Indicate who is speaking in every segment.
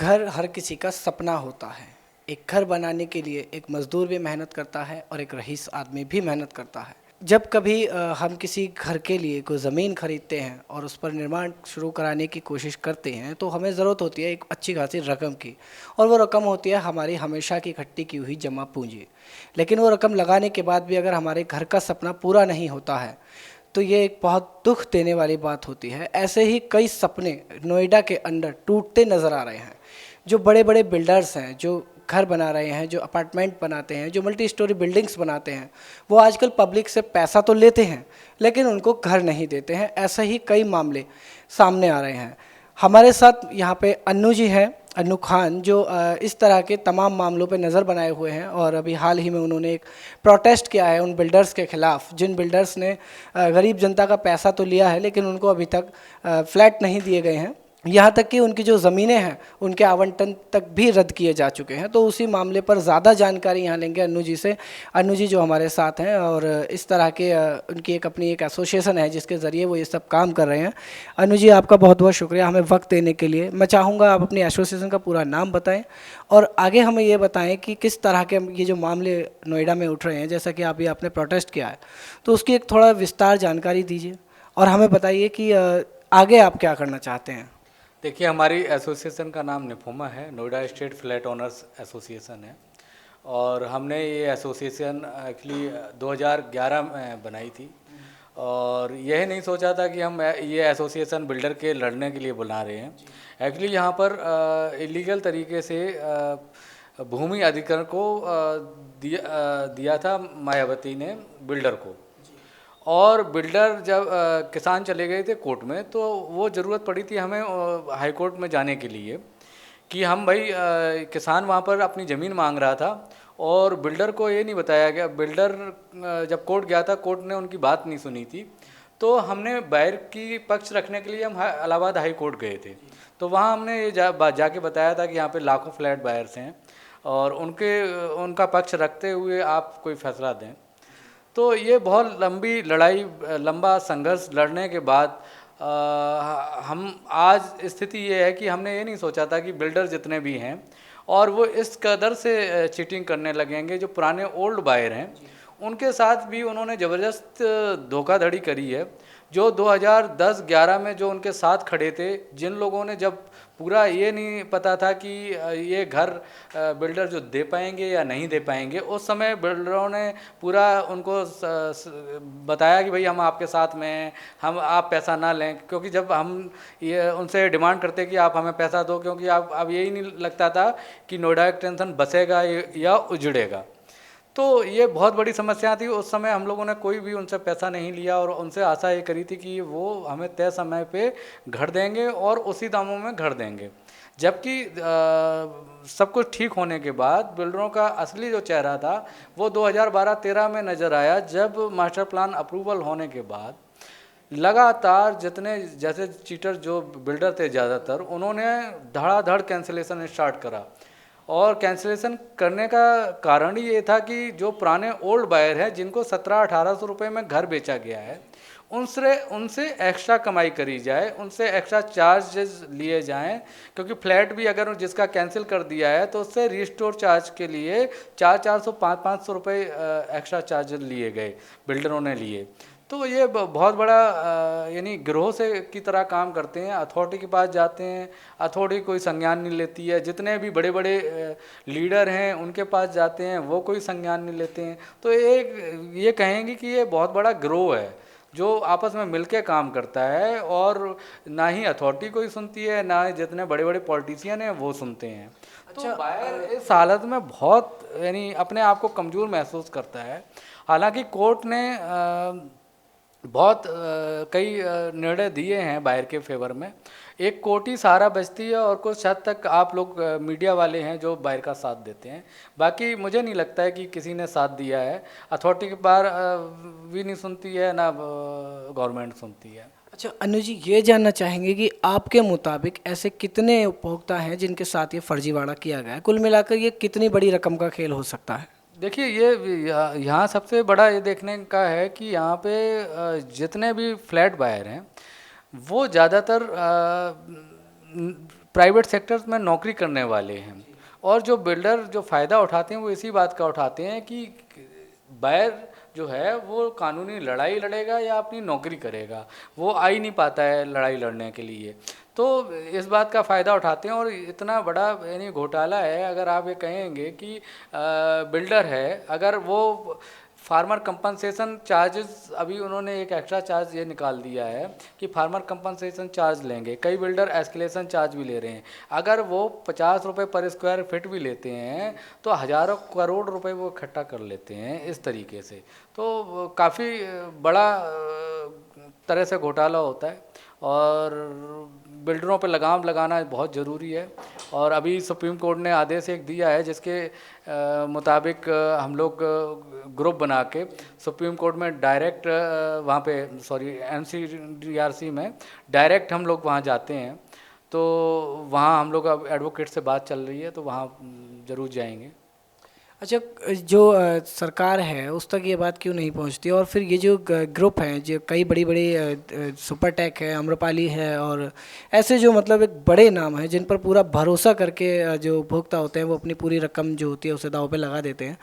Speaker 1: घर हर किसी का सपना होता है। एक घर बनाने के लिए एक मज़दूर भी मेहनत करता है और एक रईस आदमी भी मेहनत करता है। जब कभी हम किसी घर के लिए कोई ज़मीन खरीदते हैं और उस पर निर्माण शुरू कराने की कोशिश करते हैं तो हमें ज़रूरत होती है एक अच्छी खासी रकम की, और वो रकम होती है हमारी हमेशा की इकट्ठी की हुई जमा पूंजी। लेकिन वो रकम लगाने के बाद भी अगर हमारे घर का सपना पूरा नहीं होता है तो ये एक बहुत दुख देने वाली बात होती है। ऐसे ही कई सपने नोएडा के अंदर टूटते नज़र आ रहे हैं। जो बड़े बड़े बिल्डर्स हैं, जो घर बना रहे हैं, जो अपार्टमेंट बनाते हैं, जो मल्टी स्टोरी बिल्डिंग्स बनाते हैं, वो आजकल पब्लिक से पैसा तो लेते हैं लेकिन उनको घर नहीं देते हैं। ऐसे ही कई मामले सामने आ रहे हैं। हमारे साथ यहाँ पे अन्नू जी हैं, अन्नू खान, जो इस तरह के तमाम मामलों पे नज़र बनाए हुए हैं और अभी हाल ही में उन्होंने एक प्रोटेस्ट किया है उन बिल्डर्स के ख़िलाफ़ जिन बिल्डर्स ने गरीब जनता का पैसा तो लिया है लेकिन उनको अभी तक फ्लैट नहीं दिए गए हैं। यहाँ तक कि उनकी जो ज़मीनें हैं उनके आवंटन तक भी रद्द किए जा चुके हैं। तो उसी मामले पर ज़्यादा जानकारी यहाँ लेंगे अन्नू जी से। अन्नू जी जो हमारे साथ हैं और इस तरह के उनकी एक अपनी एक एसोसिएशन है जिसके ज़रिए वो ये सब काम कर रहे हैं। अन्नू जी, आपका बहुत बहुत शुक्रिया हमें वक्त देने के लिए। मैं चाहूँगा आप अपनी एसोसिएशन का पूरा नाम बताएँ और आगे हमें ये बताएँ कि किस तरह के ये जो मामले नोएडा में उठ रहे हैं, जैसा कि अभी आपने प्रोटेस्ट किया है, तो उसकी एक थोड़ा विस्तार जानकारी दीजिए और हमें बताइए कि आगे आप क्या करना चाहते हैं।
Speaker 2: देखिए, हमारी एसोसिएशन का नाम निफोमा है, Noida state flat owners association है। और हमने ये एसोसिएशन एक्चुअली 2011 में बनाई थी और यह नहीं सोचा था कि हम ये एसोसिएशन बिल्डर के लड़ने के लिए बना रहे हैं। एक्चुअली यहाँ पर इलीगल तरीके से भूमि अधिग्रहण को दिया था मायावती ने बिल्डर को। और बिल्डर जब किसान चले गए थे कोर्ट में तो वो ज़रूरत पड़ी थी हमें हाई कोर्ट में जाने के लिए कि हम भाई किसान वहाँ पर अपनी ज़मीन मांग रहा था और बिल्डर को ये नहीं बताया गया। बिल्डर जब कोर्ट गया था, कोर्ट ने उनकी बात नहीं सुनी थी। तो हमने बायर की पक्ष रखने के लिए हम इलाहाबाद हाई कोर्ट गए थे। तो वहाँ हमने ये जाके बताया था कि यहाँ पे लाखों फ्लैट बायर्स हैं और उनका पक्ष रखते हुए आप कोई फैसला दें। तो ये बहुत लंबी लड़ाई, लंबा संघर्ष लड़ने के बाद हम आज स्थिति ये है कि हमने ये नहीं सोचा था कि बिल्डर जितने भी हैं और वो इस कदर से चीटिंग करने लगेंगे। जो पुराने ओल्ड बायर हैं उनके साथ भी उन्होंने ज़बरदस्त धोखाधड़ी करी है। जो 2010-11 में जो उनके साथ खड़े थे, जिन लोगों ने जब पूरा ये नहीं पता था कि ये घर बिल्डर जो दे पाएंगे या नहीं दे पाएंगे, उस समय बिल्डरों ने पूरा उनको बताया कि भाई हम आपके साथ में हैं, हम आप पैसा ना लें। क्योंकि जब हम ये उनसे डिमांड करते कि आप हमें पैसा दो, क्योंकि आप अब यही नहीं लगता था कि नोएडा एक्सटेंशन बसेगा या उजड़ेगा। तो ये बहुत बड़ी समस्या थी। उस समय हम लोगों ने कोई भी उनसे पैसा नहीं लिया और उनसे आशा ये करी थी कि वो हमें तय समय पे घर देंगे और उसी दामों में घर देंगे। जबकि सब कुछ ठीक होने के बाद बिल्डरों का असली जो चेहरा था वो 2012-13 में नज़र आया, जब मास्टर प्लान अप्रूवल होने के बाद लगातार जितने जैसे चीटर जो बिल्डर थे ज़्यादातर, उन्होंने धड़ाधड़ कैंसिलेशन स्टार्ट करा। और कैंसिलेशन करने का कारण ही ये था कि जो पुराने ओल्ड बायर हैं जिनको 1700-1800 रुपये में घर बेचा गया है, उनसे एक्स्ट्रा कमाई करी जाए, उनसे एक्स्ट्रा चार्जेस लिए जाएं। क्योंकि फ्लैट भी अगर जिसका कैंसिल कर दिया है तो उससे रिस्टोर चार्ज के लिए 400-400, 500-500 रुपये एक्स्ट्रा चार्जेस लिए गए, बिल्डरों ने लिए। तो ये बहुत बड़ा यानी गिरोह से की तरह काम करते हैं। अथॉरिटी के पास जाते हैं, अथॉरिटी कोई संज्ञान नहीं लेती है। जितने भी बड़े बड़े लीडर हैं उनके पास जाते हैं, वो कोई संज्ञान नहीं लेते हैं। तो ये कहेंगे कि ये बहुत बड़ा गिरोह है जो आपस में मिलके काम करता है और ना ही अथॉरिटी कोई सुनती है, ना ही जितने बड़े बड़े पॉलिटिशियन हैं वो सुनते हैं।
Speaker 1: अच्छा,
Speaker 2: तो बायर इस हालत में बहुत यानी अपने आप को कमज़ोर महसूस करता है। हालांकि कोर्ट ने बहुत कई निर्णय दिए हैं बायर के फेवर में। एक कोर्ट ही सहारा बचती है और कुछ हद तक आप लोग मीडिया वाले हैं जो बायर का साथ देते हैं। बाकी मुझे नहीं लगता है कि किसी ने साथ दिया है। अथॉरिटी के बार भी नहीं सुनती है, ना गवर्नमेंट सुनती है।
Speaker 1: अच्छा अनु जी, ये जानना चाहेंगे कि आपके मुताबिक ऐसे कितने उपभोक्ता हैं जिनके साथ ये फर्जीवाड़ा किया गया है? कुल मिलाकर ये कितनी बड़ी रकम का खेल हो सकता है?
Speaker 2: देखिए, ये यहाँ सबसे बड़ा ये देखने का है कि यहाँ पे जितने भी फ्लैट बायर हैं वो ज़्यादातर प्राइवेट सेक्टर्स में नौकरी करने वाले हैं। और जो बिल्डर जो फ़ायदा उठाते हैं वो इसी बात का उठाते हैं कि बायर जो है वो कानूनी लड़ाई लड़ेगा या अपनी नौकरी करेगा, वो आ ही नहीं पाता है लड़ाई लड़ने के लिए। तो इस बात का फ़ायदा उठाते हैं और इतना बड़ा यानी घोटाला है। अगर आप ये कहेंगे कि बिल्डर है, अगर वो फार्मर कंपनसेशन चार्जेस, अभी उन्होंने एक एक्स्ट्रा चार्ज ये निकाल दिया है कि फार्मर कंपनसेशन चार्ज लेंगे, कई बिल्डर एस्केलेशन चार्ज भी ले रहे हैं। अगर वो 50 रुपये पर स्क्वायर फिट भी लेते हैं तो हज़ारों करोड़ रुपए वो इकट्ठा कर लेते हैं इस तरीके से। तो काफ़ी बड़ा तरह से घोटाला होता है और बिल्डरों पर लगाम लगाना बहुत ज़रूरी है। और अभी सुप्रीम कोर्ट ने आदेश एक दिया है जिसके मुताबिक हम लोग ग्रुप बना के सुप्रीम कोर्ट में डायरेक्ट वहाँ पे NCDRC में डायरेक्ट हम लोग वहाँ जाते हैं। तो वहाँ हम लोग अब एडवोकेट से बात चल रही है, तो वहाँ ज़रूर जाएंगे।
Speaker 1: अच्छा, जो सरकार है उस तक ये बात क्यों नहीं पहुंचती? और फिर ये जो ग्रुप हैं, जो कई बड़ी बड़ी सुपरटेक है, आम्रपाली है और ऐसे जो मतलब एक बड़े नाम हैं जिन पर पूरा भरोसा करके जो उपभोक्ता होते हैं वो अपनी पूरी रकम जो होती है उसे दांव पे लगा देते हैं,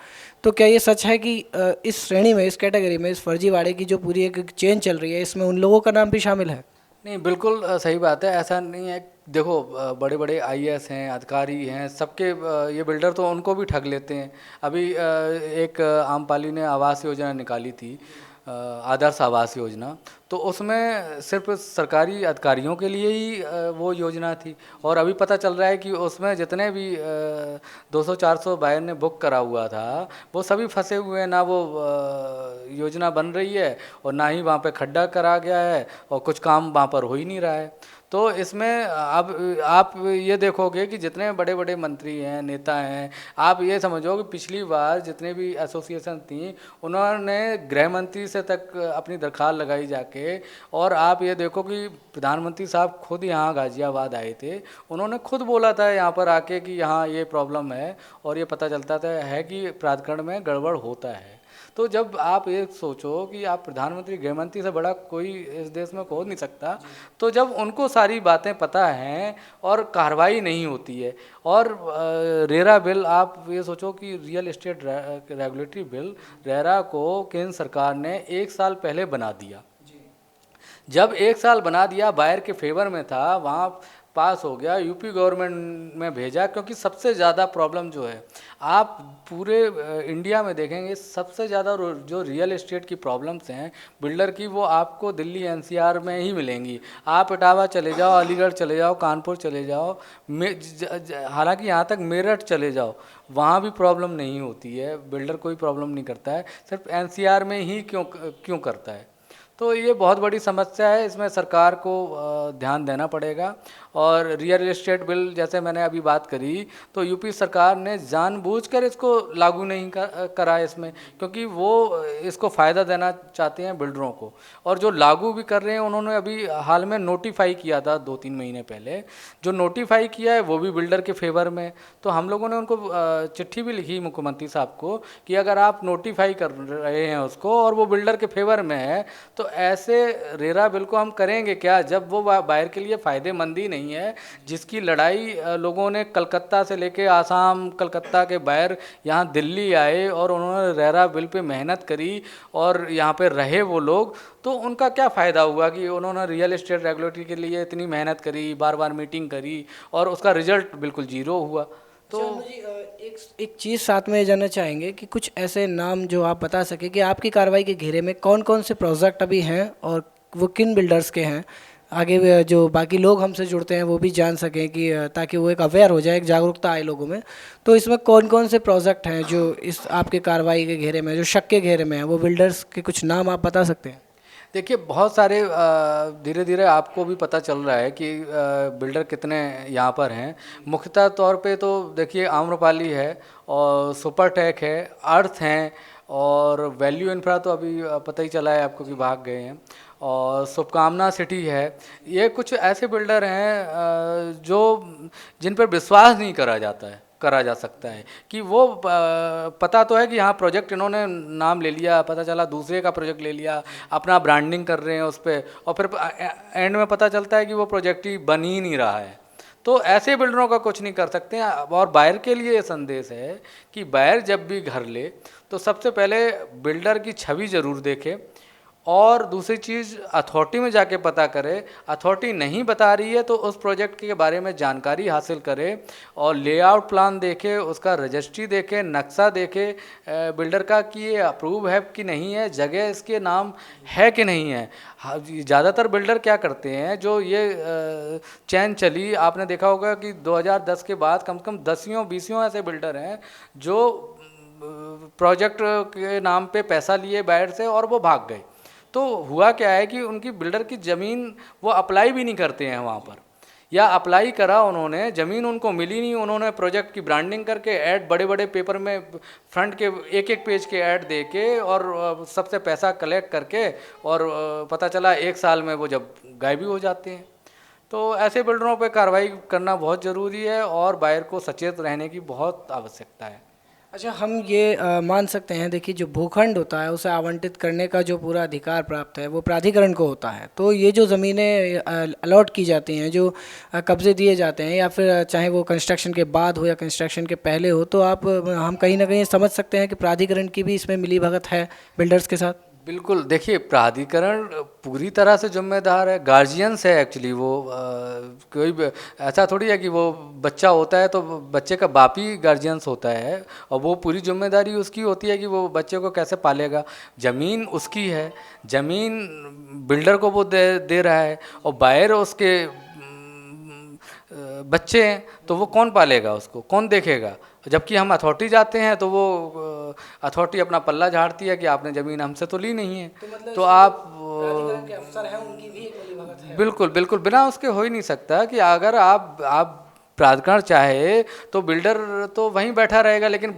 Speaker 1: तो क्या ये सच है कि इस श्रेणी में, इस कैटेगरी में, इस फर्जीवाड़े की जो पूरी एक चेन चल रही है इसमें उन लोगों का नाम भी शामिल है?
Speaker 2: नहीं, बिल्कुल सही बात है, ऐसा नहीं है। देखो बड़े बड़े IAS हैं, अधिकारी हैं, सबके ये बिल्डर तो उनको भी ठग लेते हैं। अभी एक आम्रपाली ने आवास योजना निकाली थी, आदर्श आवास योजना, तो उसमें सिर्फ सरकारी अधिकारियों के लिए ही वो योजना थी। और अभी पता चल रहा है कि उसमें जितने भी 200-400 बायर ने बुक करा हुआ था वो सभी फंसे हुए हैं, ना वो योजना बन रही है और ना ही वहाँ पे खड्डा करा गया है और कुछ काम वहाँ पर हो ही नहीं रहा है। तो इसमें अब आप ये देखोगे कि जितने बड़े बड़े मंत्री हैं, नेता हैं, आप ये समझो कि पिछली बार जितने भी एसोसिएशन थी उन्होंने गृह मंत्री से तक अपनी दरख्वास्त लगाई जाके। और आप ये देखो कि प्रधानमंत्री साहब खुद यहाँ गाज़ियाबाद आए थे, उन्होंने खुद बोला था यहाँ पर आके कि यहाँ ये प्रॉब्लम है और ये पता चलता था है कि प्राधिकरण में गड़बड़ होता है। तो जब आप ये सोचो कि आप प्रधानमंत्री, गृह मंत्री से बड़ा कोई इस देश में हो नहीं सकता, तो जब उनको सारी बातें पता हैं और कार्रवाई नहीं होती है। और रेरा बिल, आप ये सोचो कि real estate regulatory bill, RERA को केंद्र सरकार ने 1 साल पहले बना दिया। जब 1 साल बना दिया, बायर के फेवर में था, वहाँ पास हो गया, यूपी गवर्नमेंट में भेजा, क्योंकि सबसे ज़्यादा प्रॉब्लम जो है आप पूरे इंडिया में देखेंगे, सबसे ज़्यादा जो रियल एस्टेट की प्रॉब्लम्स हैं बिल्डर की, वो आपको दिल्ली NCR में ही मिलेंगी। आप इटावा चले जाओ, अलीगढ़ चले जाओ, कानपुर चले जाओ, हालांकि यहाँ तक मेरठ चले जाओ, वहाँ भी प्रॉब्लम नहीं होती है। बिल्डर कोई प्रॉब्लम नहीं करता है, सिर्फ NCR में ही क्यों करता है। तो ये बहुत बड़ी समस्या है, इसमें सरकार को ध्यान देना पड़ेगा। और रियल एस्टेट बिल जैसे मैंने अभी बात करी, तो यूपी सरकार ने जानबूझकर इसको लागू नहीं करा इसमें, क्योंकि वो इसको फ़ायदा देना चाहते हैं बिल्डरों को। और जो लागू भी कर रहे हैं, उन्होंने अभी हाल में नोटिफाई किया था 2-3 महीने पहले, जो नोटिफाई किया है वो भी बिल्डर के फेवर में। तो हम लोगों ने उनको चिट्ठी भी लिखी मुख्यमंत्री साहब को कि अगर आप नोटिफाई कर रहे हैं उसको और वो बिल्डर के फेवर में है, तो ऐसे रेरा बिल को हम करेंगे क्या, जब वो बायर के लिए फ़ायदेमंद ही नहीं है। जिसकी लड़ाई लोगों ने कलकत्ता से लेके आसाम, कलकत्ता के बायर यहाँ दिल्ली आए और उन्होंने रेरा बिल पे मेहनत करी और यहाँ पे रहे वो लोग, तो उनका क्या फ़ायदा हुआ कि उन्होंने रियल एस्टेट रेगुलेटरी के लिए इतनी मेहनत करी, बार बार मीटिंग करी और उसका रिजल्ट बिल्कुल जीरो हुआ। तो
Speaker 1: एक चीज़ साथ में जानना चाहेंगे कि कुछ ऐसे नाम जो आप बता सके कि आपकी कार्रवाई के घेरे में कौन कौन से प्रोजेक्ट अभी हैं और वो किन बिल्डर्स के हैं, आगे जो बाकी लोग हमसे जुड़ते हैं वो भी जान सकें कि ताकि वो एक अवेयर हो जाए, एक जागरूकता आए लोगों में। तो इसमें कौन कौन से प्रोजेक्ट हैं जो इस आपके कार्रवाई के घेरे में, जो शक के घेरे में है, वो बिल्डर्स के कुछ नाम आप बता सकते हैं?
Speaker 2: देखिए, बहुत सारे धीरे धीरे आपको भी पता चल रहा है कि बिल्डर कितने यहाँ पर हैं। मुख्यतः तौर पे तो देखिए आम्रपाली है और सुपरटेक है, अर्थ हैं और वैल्यू इंफ्रा तो अभी पता ही चला है आपको कि भाग गए हैं, और शुभकामना सिटी है। ये कुछ ऐसे बिल्डर हैं जो जिन पर विश्वास नहीं करा जा सकता है कि वो पता तो है कि हाँ प्रोजेक्ट इन्होंने नाम ले लिया, पता चला दूसरे का प्रोजेक्ट ले लिया, अपना ब्रांडिंग कर रहे हैं उस पर, और फिर एंड में पता चलता है कि वो प्रोजेक्ट ही बन ही नहीं रहा है। तो ऐसे बिल्डरों का कुछ नहीं कर सकते हैं। और बायर के लिए ये संदेश है कि बायर जब भी घर ले तो सबसे पहले बिल्डर की छवि ज़रूर देखे, और दूसरी चीज़ अथॉरिटी में जाके पता करे, अथॉरिटी नहीं बता रही है तो उस प्रोजेक्ट के बारे में जानकारी हासिल करे और लेआउट प्लान देखे, उसका रजिस्ट्री देखे, नक्शा देखे बिल्डर का कि ये अप्रूव है कि नहीं है, जगह इसके नाम है कि नहीं है। ज़्यादातर बिल्डर क्या करते हैं, जो ये चैन चली, आपने देखा होगा कि 2010 के बाद कम से कम 10-20 ऐसे बिल्डर हैं जो प्रोजेक्ट के नाम पे पैसा लिए बायर से और वो भाग गए। तो हुआ क्या है कि उनकी बिल्डर की ज़मीन वो अप्लाई भी नहीं करते हैं वहाँ पर, या अप्लाई करा उन्होंने, ज़मीन उनको मिली नहीं, उन्होंने प्रोजेक्ट की ब्रांडिंग करके ऐड बड़े बड़े पेपर में फ्रंट के एक पेज के ऐड दे के और सबसे पैसा कलेक्ट करके, और पता चला 1 साल में वो जब गायब ही हो जाते हैं। तो ऐसे बिल्डरों पे कार्रवाई करना बहुत ज़रूरी है और बायर को सचेत रहने की बहुत आवश्यकता है।
Speaker 1: अच्छा, हम ये मान सकते हैं, देखिए जो भूखंड होता है उसे आवंटित करने का जो पूरा अधिकार प्राप्त है वो प्राधिकरण को होता है। तो ये जो ज़मीनें अलॉट की जाती हैं, जो कब्जे दिए जाते हैं, या फिर चाहे वो कंस्ट्रक्शन के बाद हो या कंस्ट्रक्शन के पहले हो, तो आप हम कहीं ना कहीं समझ सकते हैं कि प्राधिकरण की भी इसमें मिलीभगत है बिल्डर्स के साथ।
Speaker 2: बिल्कुल, देखिए प्राधिकरण पूरी तरह से जिम्मेदार है, गार्जियंस है एक्चुअली वो। ऐसा थोड़ी है कि वो बच्चा होता है तो बच्चे का बाप ही गार्जियंस होता है, और वो पूरी जिम्मेदारी उसकी होती है कि वो बच्चे को कैसे पालेगा। ज़मीन उसकी है, ज़मीन बिल्डर को वो दे रहा है, और बायर उसके बच्चे हैं, तो वो कौन पालेगा, उसको कौन देखेगा। जबकि हम अथॉरिटी जाते हैं तो वो अथॉरिटी अपना पल्ला झाड़ती है कि आपने ज़मीन हमसे तो ली नहीं है। तो आप
Speaker 1: प्राधिकरण के अफसर हैं, उनकी भी एक मिलीभगत है।
Speaker 2: बिल्कुल बिल्कुल, बिना उसके हो ही नहीं सकता कि अगर आप प्राधिकरण चाहे तो बिल्डर तो वहीं बैठा रहेगा, लेकिन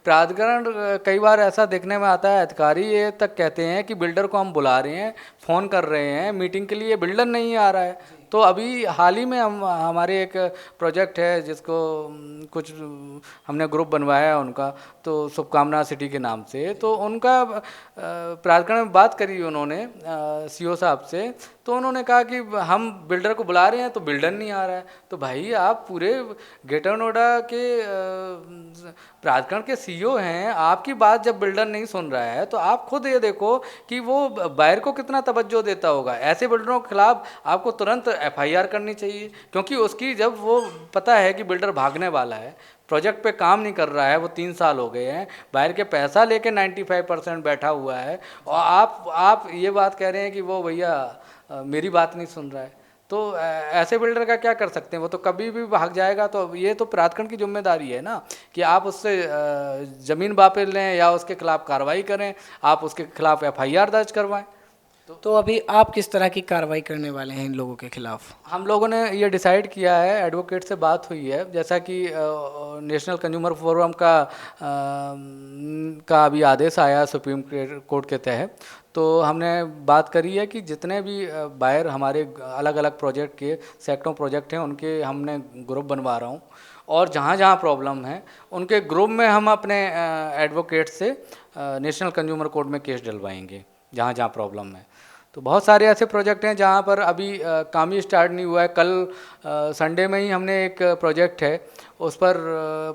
Speaker 2: प्राधिकरण कई बार ऐसा देखने में आता है, अधिकारी ये तक कहते हैं कि बिल्डर को हम बुला रहे हैं, फ़ोन कर रहे हैं मीटिंग के लिए, बिल्डर नहीं आ रहा है। तो अभी हाल ही में हमारे एक प्रोजेक्ट है जिसको कुछ हमने ग्रुप बनवाया है उनका, तो शुभकामना सिटी के नाम से, तो उनका प्राधिकरण में बात करी उन्होंने सीओ साहब से, तो उन्होंने कहा कि हम बिल्डर को बुला रहे हैं तो बिल्डर नहीं आ रहा है। तो भाई आप पूरे ग्रेटर नोएडा के प्राधिकरण के सीईओ हैं, आपकी बात जब बिल्डर नहीं सुन रहा है तो आप खुद ये देखो कि वो बायर को कितना तवज्जो देता होगा। ऐसे बिल्डरों के खिलाफ आपको तुरंत एफआईआर करनी चाहिए, क्योंकि उसकी जब वो पता है कि बिल्डर भागने वाला है, प्रोजेक्ट पे काम नहीं कर रहा है, वो 3 साल हो गए हैं, बाहर के पैसा लेके 95% बैठा हुआ है, और आप ये बात कह रहे हैं कि वो भैया मेरी बात नहीं सुन रहा है। तो ऐसे बिल्डर का क्या कर सकते हैं, वो तो कभी भी भाग जाएगा। तो ये तो प्राधिकरण की जिम्मेदारी है ना कि आप उससे ज़मीन वापस लें या उसके खिलाफ कार्रवाई करें, आप उसके खिलाफ एफआईआर दर्ज करवाएं।
Speaker 1: तो अभी आप किस तरह की कार्रवाई करने वाले हैं इन लोगों के खिलाफ?
Speaker 2: हम लोगों ने ये डिसाइड किया है, एडवोकेट से बात हुई है, जैसा कि नेशनल कंज्यूमर फोरम का अभी आदेश आया सुप्रीम कोर्ट के तहत, तो हमने बात करी है कि जितने भी बायर हमारे अलग अलग प्रोजेक्ट के सैकड़ों प्रोजेक्ट हैं, उनके हमने ग्रुप बनवा रहा हूँ, और जहाँ जहाँ प्रॉब्लम है उनके ग्रुप में हम अपने एडवोकेट से नेशनल कंज्यूमर कोर्ट में केस डलवाएंगे जहाँ जहाँ प्रॉब्लम है। तो बहुत सारे ऐसे प्रोजेक्ट हैं जहाँ पर अभी काम ही स्टार्ट नहीं हुआ है। कल संडे में ही हमने एक प्रोजेक्ट है उस पर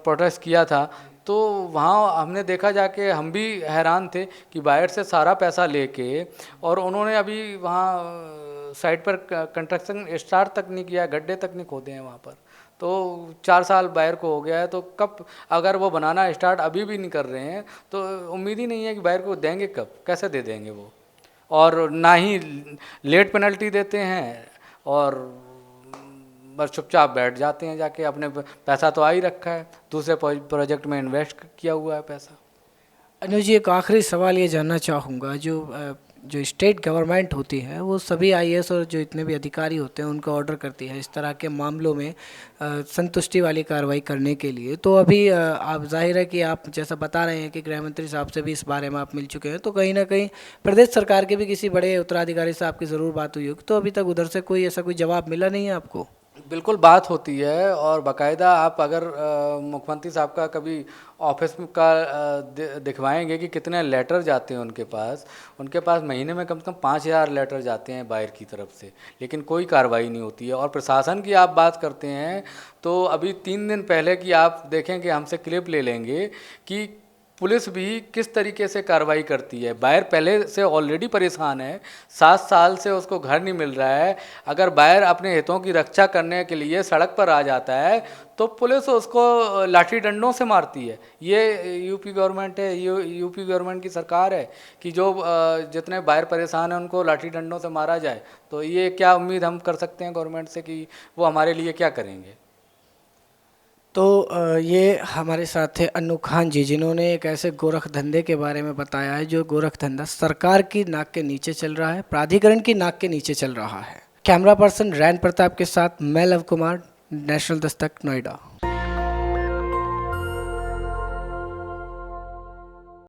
Speaker 2: प्रोटेस्ट किया था, तो वहाँ हमने देखा जाके, हम भी हैरान थे कि बायर से सारा पैसा लेके, और उन्होंने अभी वहाँ साइट पर कंस्ट्रक्शन स्टार्ट तक नहीं किया, गड्ढे तक नहीं खोदे हैं वहाँ पर। तो 4 साल बायर को हो गया है, तो कब, अगर वो बनाना स्टार्ट अभी भी नहीं कर रहे हैं तो उम्मीद ही नहीं है कि बायर को देंगे, कब कैसे दे देंगे वो। और ना ही लेट पेनल्टी देते हैं, और बस चुपचाप बैठ जाते हैं जाके, अपने पैसा तो आ ही रखा है, दूसरे प्रोजेक्ट में इन्वेस्ट किया हुआ है पैसा।
Speaker 1: अनुज जी, एक आखिरी सवाल ये जानना चाहूँगा, जो स्टेट गवर्नमेंट होती है वो सभी आईएएस और जो इतने भी अधिकारी होते हैं उनको ऑर्डर करती है इस तरह के मामलों में संतुष्टि वाली कार्रवाई करने के लिए। तो अभी आप, जाहिर है कि आप जैसा बता रहे हैं कि गृह मंत्री साहब से भी इस बारे में आप मिल चुके हैं, तो कहीं ना कहीं प्रदेश सरकार के भी किसी बड़े उत्तराधिकारी से आपकी ज़रूर बात हुई होगी, तो अभी तक उधर से कोई ऐसा कोई जवाब मिला नहीं है आपको?
Speaker 2: बिल्कुल बात होती है, और बाकायदा आप अगर मुख्यमंत्री साहब का कभी ऑफिस में का दिखवाएंगे कि कितने लेटर जाते हैं उनके पास महीने में कम से कम 5,000 लेटर जाते हैं बाहर की तरफ से, लेकिन कोई कार्रवाई नहीं होती है। और प्रशासन की आप बात करते हैं तो अभी 3 दिन पहले की आप देखेंगे, हमसे क्लिप ले लेंगे कि पुलिस भी किस तरीके से कार्रवाई करती है। बायर पहले से ऑलरेडी परेशान है, 7 साल से उसको घर नहीं मिल रहा है। अगर बायर अपने हितों की रक्षा करने के लिए सड़क पर आ जाता है तो पुलिस उसको लाठी डंडों से मारती है। ये यूपी गवर्नमेंट है, यूपी गवर्नमेंट की सरकार है कि जो जितने बायर परेशान हैं उनको लाठी डंडों से मारा जाए। तो ये क्या उम्मीद हम कर सकते हैं गवर्नमेंट से कि वो हमारे लिए क्या करेंगे।
Speaker 1: तो ये हमारे साथ थे अन्नू खान जी, जिन्होंने एक ऐसे गोरख धंधे के बारे में बताया है जो गोरख धंधा सरकार की नाक के नीचे चल रहा है, प्राधिकरण की नाक के नीचे चल रहा है। कैमरा पर्सन रैन प्रताप के साथ मैं लव कुमार, नेशनल दस्तक, नोएडा।